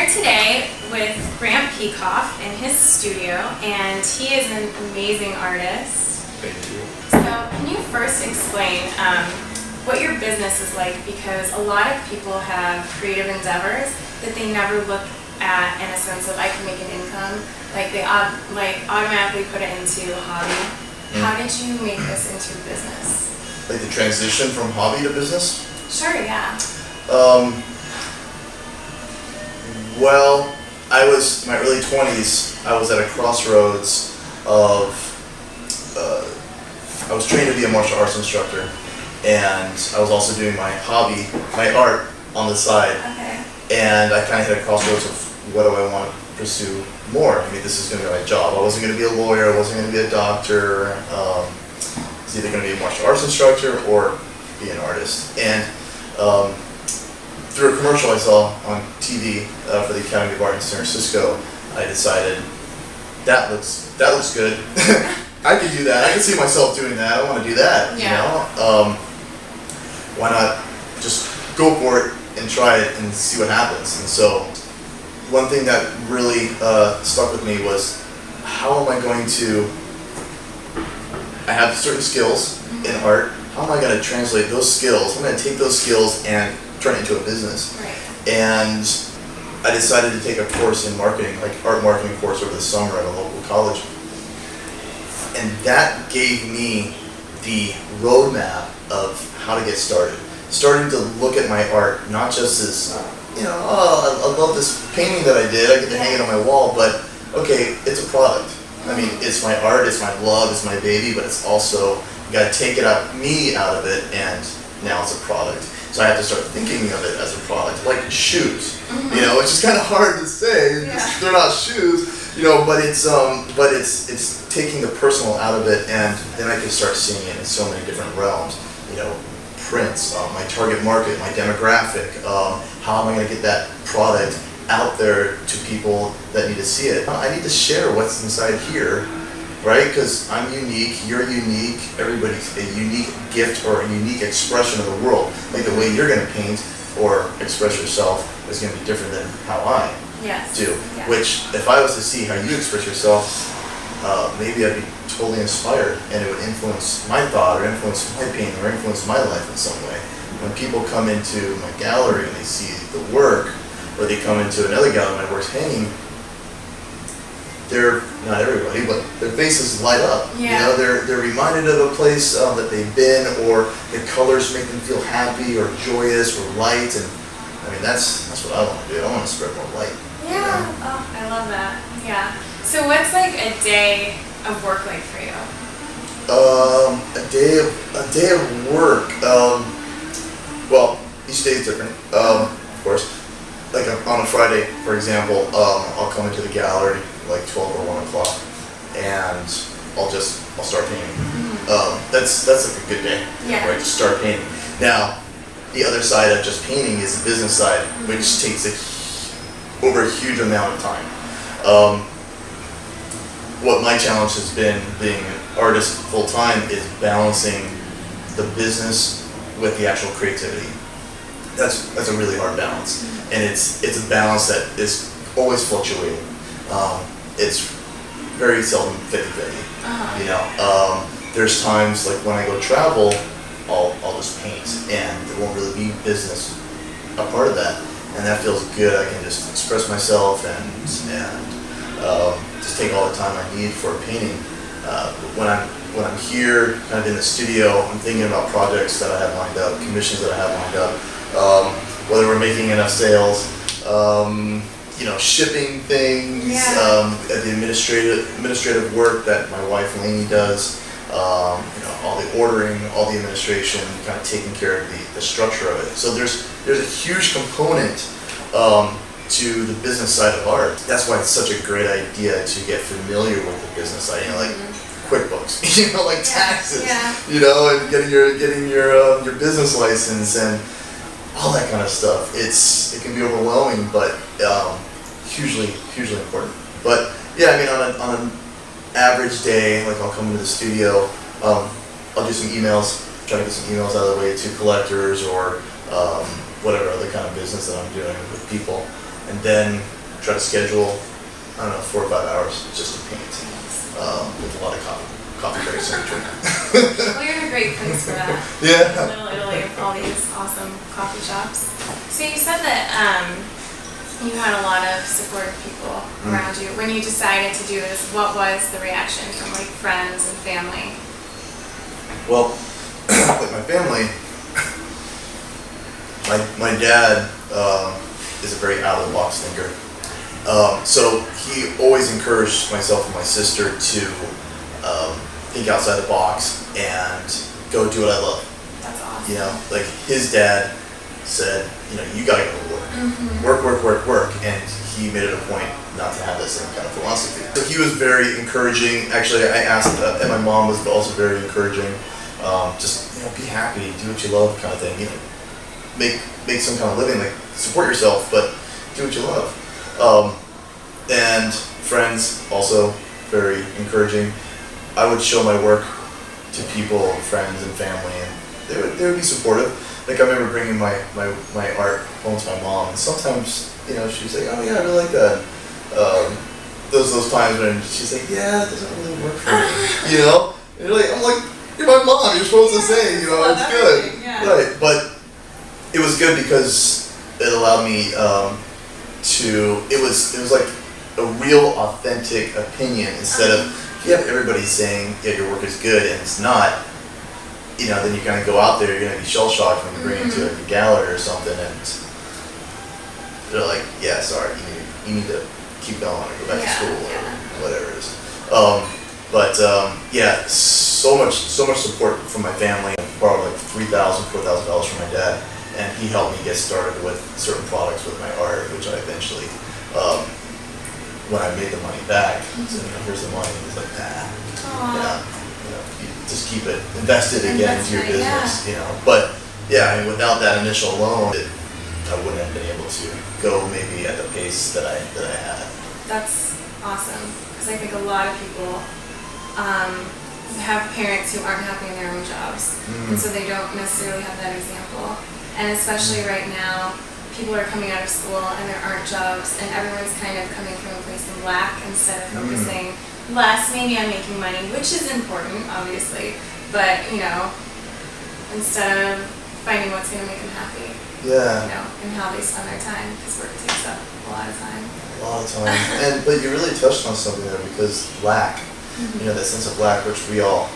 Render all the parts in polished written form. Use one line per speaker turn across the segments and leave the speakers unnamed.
here today with Grant Pecoff in his studio, and he is an amazing artist.
Thank you.
So can you first explain what your business is like? Because a lot of people have creative endeavors that they never look at in a sense of I can make an income. Like they automatically put it into a hobby. How did you make this into a business?
Like the transition from hobby to business?
Sure, yeah.
Well, I was in my early 20s. I was at a crossroads of. I was trained to be a martial arts instructor, and I was also doing my hobby, my art, on the side.
Okay.
And I kind of hit a crossroads of what do I want to pursue more. I mean, this is going to be my job. I wasn't going to be a lawyer. I wasn't going to be a doctor. It's either going to be a martial arts instructor or be an artist. And through a commercial I saw on TV for the Academy of Art in San Francisco, I decided that looks good. I could do that. I could see myself doing that. I want to do that.
Yeah.
You know, why not just go for it and try it and see what happens? And so, one thing that really stuck with me was how am I going to? I have certain skills in art. How am I going to translate those skills? I'm going to take those skills and turn it into a business.
Right.
And I decided to take a course in marketing, like art marketing course over the summer at a local college. And that gave me the roadmap of how to get started. Starting to look at my art, not just as, I love this painting that I did, I get to hang it on my wall, but okay, it's a product. I mean, it's my art, it's my love, it's my baby, but it's also, you gotta take me out of it, and now it's a product. So I have to start thinking of it as a product, like shoes.
Mm-hmm.
You know, it's just kind of hard to say. They're not shoes, but it's taking the personal out of it, and then I can start seeing it in so many different realms. Prints, my target market, my demographic. How am I going to get that product out there to people that need to see it? I need to share what's inside here. Right? Because I'm unique, you're unique, everybody's a unique gift or a unique expression of the world. Like the way you're going to paint or express yourself is going to be different than how I do.
Yeah.
Which, if I was to see how you express yourself, maybe I'd be totally inspired and it would influence my thought or influence my painting or influence my life in some way. When people come into my gallery and they see the work, or they come into another gallery and my work's hanging, they're not everybody, but their faces light up.
Yeah.
They're reminded of a place that they've been, or the colors make them feel happy or joyous or light. And I mean, that's what I want to do. I want to spread more light.
Yeah. Oh, I love that. Yeah. So what's like a day of work like for you?
A day of work. Well, each day is different. Of course. Like on a Friday, for example, I'll come into the gallery like 12 or 1 o'clock, and I'll start painting. That's like a good day, right? To start painting. Now, the other side of just painting is the business side, which takes over a huge amount of time. What my challenge has been, being an artist full time, is balancing the business with the actual creativity. That's a really hard balance, and it's a balance that is always fluctuating. It's very seldom 50-50. There's times like when I go travel, I'll just paint, and there won't really be business a part of that, and that feels good. I can just express myself and just take all the time I need for painting. When I'm here, kind of in the studio, I'm thinking about projects that I have lined up, commissions that I have lined up, whether we're making enough sales. Shipping things, the administrative work that my wife Lainey does, all the ordering, all the administration, kind of taking care of the structure of it. So there's a huge component to the business side of art. That's why it's such a great idea to get familiar with the business side, like QuickBooks, like taxes, and getting your business license and all that kind of stuff. It can be overwhelming, but hugely important. But yeah, I mean, on an average day, like I'll come into the studio, I'll do some emails, try to get some emails out of the way to collectors or whatever other kind of business that I'm doing with people, and then try to schedule, I don't know, 4 or 5 hours just to paint, with a lot of coffee breaks in between.
Well, you're in a great place for that.
Yeah.
In Little Italy with all these awesome coffee shops. So you said that you had a lot of supportive people around you. When you decided to do this, what was the reaction from like friends and family?
Well, like my family, my dad is a very out of the box thinker. So he always encouraged myself and my sister to think outside the box and go do what I love.
That's awesome.
You know, like his dad said, you know, you gotta go to work. Work. And he made it a point not to have that same kind of philosophy. So he was very encouraging. Actually, I asked, and my mom was also very encouraging. Just, you know, be happy, do what you love kind of thing. You know, make some kind of living, like support yourself, but do what you love. And friends also very encouraging. I would show my work to people, friends and family, and they would be supportive. Like I remember bringing my art home to my mom, and sometimes, you know, she'd say, "Oh yeah, I really like that." Those times when she's like, "Yeah, that doesn't really work for me," you know. And I'm like, "You're my mom. You're supposed to say, you know, it's good."
Yeah.
Right, but it was good because it allowed me to. It was like a real, authentic opinion instead of if you have everybody saying, "Yeah, your work is good," and it's not. You know, then you kind of go out there, you're going to be shell-shocked when you bring it to a gallery or something, and they're like, yeah, sorry, you need to keep going or go back to school or whatever it is. Yeah, so much support from my family. I borrowed like $3,000, $4,000 from my dad, and he helped me get started with certain products with my art, which I eventually, when I made the money back, said, you know, here's the money. He's like, nah, you just keep it invested again into your business, you know. But yeah, I mean, without that initial loan, I wouldn't have been able to go maybe at the pace that I had.
That's awesome, because I think a lot of people have parents who aren't happy in their own jobs, and so they don't necessarily have that example. And especially right now, people are coming out of school and there aren't jobs, and everyone's kind of coming from a place of lack instead of focusing less maybe on making money, which is important, obviously, but, you know, instead of finding what's going to make them happy.
Yeah.
You know, and how they spend their time, because work takes up a lot of time.
A lot of time. But you really touched on something there, because lack, you know, that sense of lack, which we all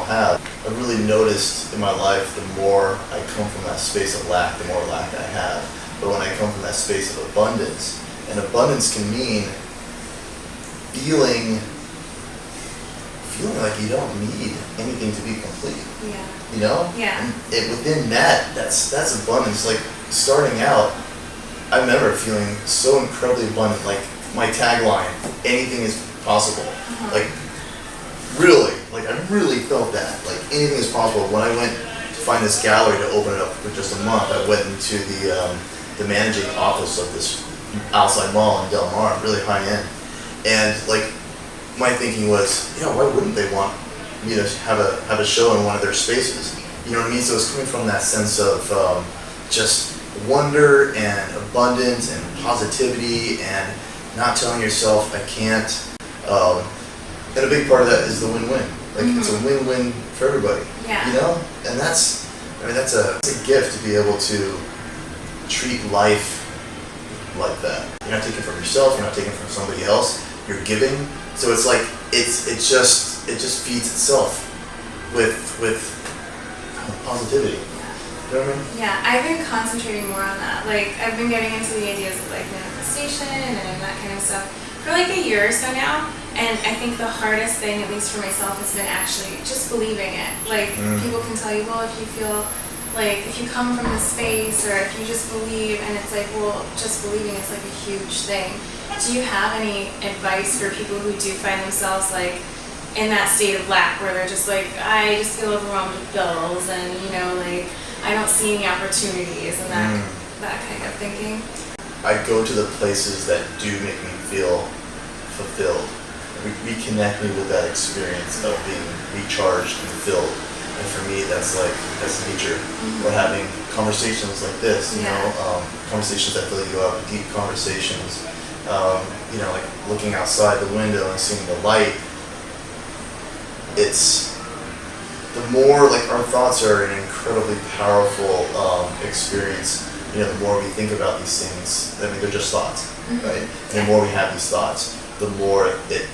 have. I've really noticed in my life, the more I come from that space of lack, the more lack I have. But when I come from that space of abundance, and abundance can mean feeling like you don't need anything to be complete.
Yeah.
You know?
Yeah.
And within that's abundance. Like starting out, I remember feeling so incredibly abundant. Like my tagline, anything is possible. Like really, like I really felt that. Like anything is possible. When I went to find this gallery to open it up for just a month, I went into the managing office of this outside mall in Del Mar, really high end. And like my thinking was, you know, why wouldn't they want me to have a show in one of their spaces? You know what I mean? So it's coming from that sense of just wonder and abundance and positivity and not telling yourself I can't. And a big part of that is the win-win. Like it's a win-win for everybody.
Yeah.
You know? And that's a gift to be able to treat life like that. You're not taking from yourself, you're not taking from somebody else, you're giving. So it's like it just feeds itself with positivity. You know what I mean?
Yeah, I've been concentrating more on that. Like I've been getting into the ideas of like manifestation and that kind of stuff for like a year or so now. And I think the hardest thing, at least for myself, has been actually just believing it. Like people can tell you, well, if you feel like if you come from this space or if you just believe, and it's like, well, just believing is like a huge thing. Do you have any advice for people who do find themselves like in that state of lack where they're just like, I just feel overwhelmed with bills and, you know, like I don't see any opportunities and that kind of thinking?
I go to the places that do make me feel fulfilled. Reconnect me with that experience of being recharged and filled. And for me, that's nature. We're having conversations like this, you know, conversations that fill you up, deep conversations, You know, like looking outside the window and seeing the light. It's the more, like, our thoughts are an incredibly powerful experience. You know, the more we think about these things, I mean, they're just thoughts, right? And the more we have these thoughts, the more it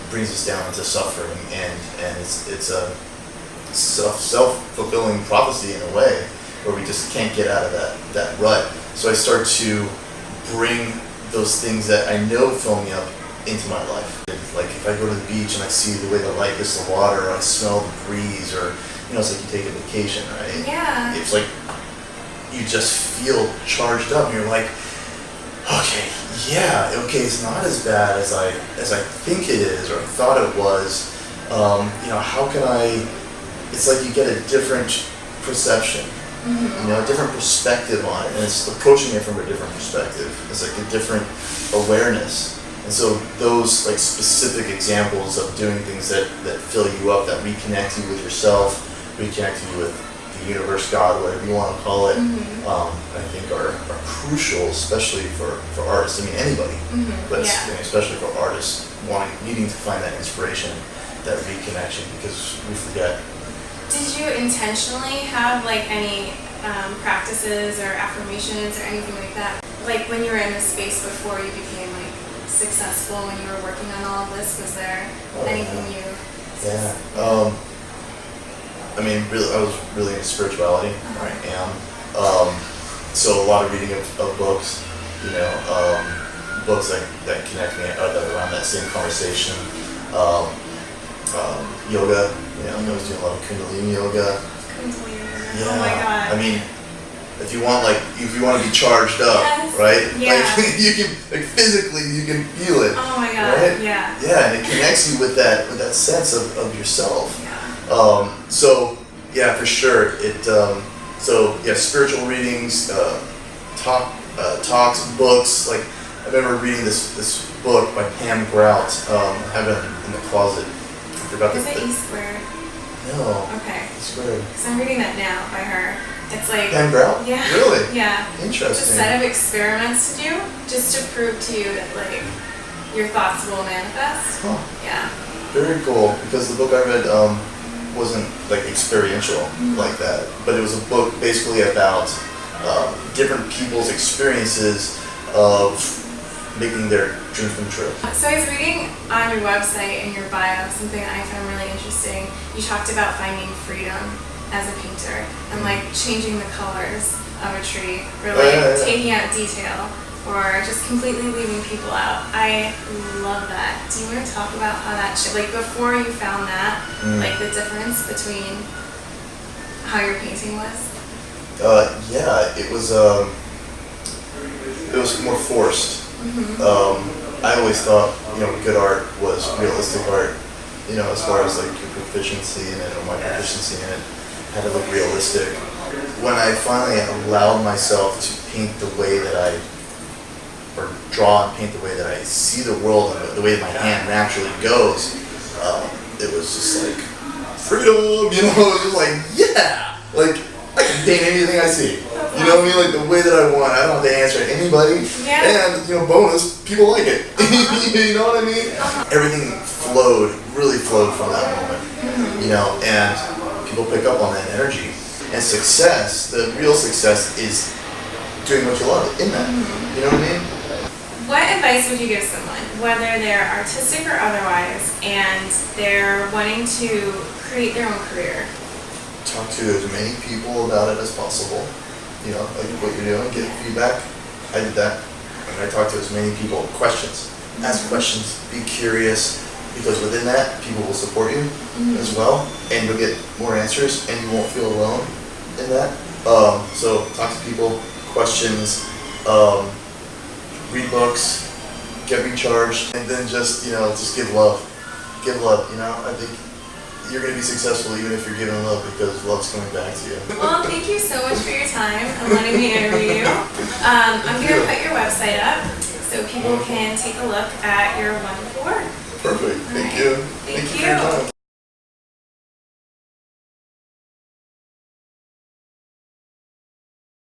brings us down into suffering, and it's a self-fulfilling prophecy in a way, where we just can't get out of that rut. So I start to bring those things that I know fill me up into my life. Like if I go to the beach and I see the way the light hits the water, or I smell the breeze, or, you know, it's like you take a vacation, right?
Yeah.
It's like you just feel charged up, and you're like, okay, yeah, okay, it's not as bad as I think it is, or I thought it was. You know, how can I? It's like you get a different perception, you know, a different perspective on it, and it's approaching it from a different perspective. It's like a different awareness. And so those, like, specific examples of doing things that fill you up, that reconnect you with yourself, reconnect you with the universe, God, whatever you want to call it, I think are crucial, especially for artists. I mean, anybody, but especially for artists needing to find that inspiration, that reconnection, because we forget.
Did you intentionally have, like, any practices or affirmations or anything like that? Like when you were in this space before you became, like, successful, when you were working on all of this, was there anything you?
Yeah. I mean, really, I was really into spirituality. I am. So a lot of reading of books, you know, books that connect me that are around that same conversation. Yoga, you know, I was doing a lot of Kundalini yoga.
Kundalini.
Yeah.
Oh my God.
I mean, if you want to be charged up, right?
Yeah.
Like, you can, like, physically, you can feel it.
Oh my God.
Right?
Yeah.
Yeah, and it connects you with that sense of yourself.
Yeah.
So yeah, for sure. So yeah, spiritual readings, talks, books. Like, I remember reading this book by Pam Grout. I have it in the closet. I forgot
Is it E Squared?
No.
Okay.
E Squared.
Because I'm reading that now by her. It's like
Pam Grout?
Yeah.
Really?
Yeah.
Interesting.
Just a set of experiments to do, just to prove to you that, like, your thoughts will manifest.
Huh.
Yeah.
Very cool, because the book I read wasn't, like, experiential like that, but it was a book basically about different people's experiences of making their dreams come true.
So I was reading on your website in your bio something that I found really interesting. You talked about finding freedom as a painter and, like, changing the colors of a tree, or like taking out detail, or just completely leaving people out. I love that. Do you want to talk about how that like, before you found that, like, the difference between how your painting was?
Yeah, it was more forced. I always thought, you know, good art was realistic art, you know, as far as, like, your proficiency in it, or my proficiency in it had to look realistic. When I finally allowed myself to paint the way that or draw and paint the way that I see the world, and the way that my hand naturally goes, it was just like freedom, you know. It was just like, yeah, like, I can paint anything I see. You know what I mean? Like, the way that I want. I don't have to answer to anybody.
Yeah.
And, you know, bonus, people like it. You know what I mean? Everything really flowed from that moment. You know, and people pick up on that energy. And success, the real success, is doing what you love in that. You know what I mean?
What advice would you give someone, whether they're artistic or otherwise, and they're wanting to create their own career?
Talk to as many people about it as possible. You know, like what you're doing, get feedback. I did that. And I talked to as many people. Questions. Ask questions. Be curious. Because within that, people will support you as well. And you'll get more answers, and you won't feel alone in that. So talk to people, questions, read books, get recharged, and then just give love. Give love, you know? I think you're going to be successful even if you're giving love, because love's coming back to you.
Well, thank you so much for your time and letting me interview you. I'm going to put your website up so people can take a look at your wonderful work.
Perfect. Thank you.
Thank
you for your time.